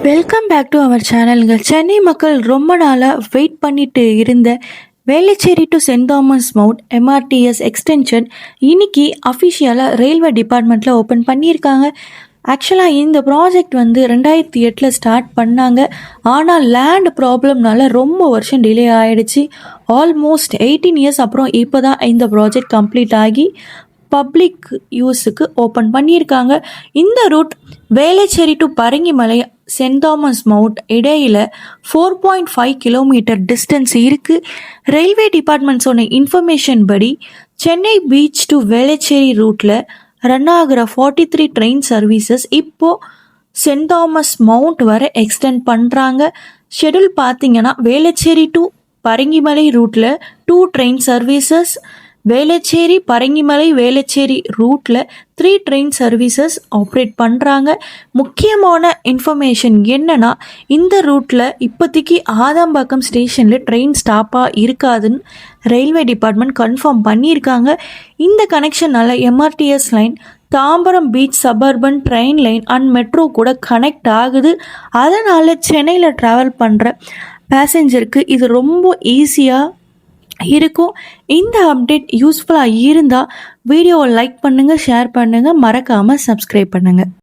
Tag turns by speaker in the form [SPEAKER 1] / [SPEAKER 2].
[SPEAKER 1] Welcome back to our சேனலுங்க. சென்னை மக்கள் ரொம்ப நாளாக வெயிட் பண்ணிட்டு இருந்த Velachery to Saint Thomas Mount MRTS extension இன்னைக்கு அஃபிஷியலாக ரயில்வே டிபார்ட்மெண்ட்டில் ஓப்பன் பண்ணியிருக்காங்க. ஆக்சுவலாக இந்த ப்ராஜெக்ட் வந்து 2008 ஸ்டார்ட் பண்ணாங்க. ஆனால் லேண்ட் ப்ராப்ளம்னால ரொம்ப வருஷம் டிலே ஆகிடுச்சு. ஆல்மோஸ்ட் 18 இயர்ஸ் அப்புறம் இப்போ தான் இந்த ப்ராஜெக்ட் கம்ப்ளீட் ஆகி பப்ளிக் யூஸுக்கு ஓப்பன் பண்ணியிருக்காங்க. இந்த route Velachery to Parangimalai Saint Thomas Mount இடையில் 4.5 கிலோமீட்டர் டிஸ்டன்ஸ் இருக்குது. ரயில்வே டிபார்ட்மெண்ட் சொன்ன இன்ஃபர்மேஷன் படி சென்னை பீச் டு வேளச்சேரி ரூட்டில் ரன் ஆகிற 43 ட்ரெயின் சர்வீசஸ் இப்போது சென்ட் தாமஸ் மவுண்ட் வரை எக்ஸ்டெண்ட் பண்ணுறாங்க. ஷெடியூல் பார்த்தீங்கன்னா வேளச்சேரி டு பரங்கிமலை ரூட்டில் 2 ட்ரெயின் சர்வீசஸ், வேளச்சேரி பரங்கிமலை வேளச்சேரி ரூட்டில் 3 ட்ரெயின் சர்வீசஸ் ஆப்ரேட் பண்ணுறாங்க. முக்கியமான இன்ஃபர்மேஷன் என்னன்னா, இந்த ரூட்டில் இப்போதைக்கு ஆதம்பாக்கம் ஸ்டேஷனில் ட்ரெயின் ஸ்டாப்பாக இருக்காதுன்னு ரயில்வே டிபார்ட்மெண்ட் கன்ஃபார்ம் பண்ணியிருக்காங்க. இந்த கனெக்ஷனால் MRTS line Tambaram beach suburban train line and metro கூட கனெக்ட் ஆகுது. அதனால் சென்னையில் ட்ராவல் பண்ணுற பேசஞ்சருக்கு இது ரொம்ப ஈஸியாக இருக்கும். இந்த அப்டேட் யூஸ்ஃபுல்லாக இருந்தால் வீடியோவை லைக் பண்ணுங்கள், ஷேர் பண்ணுங்கள், மறக்காமல் சப்ஸ்கிரைப் பண்ணுங்கள்.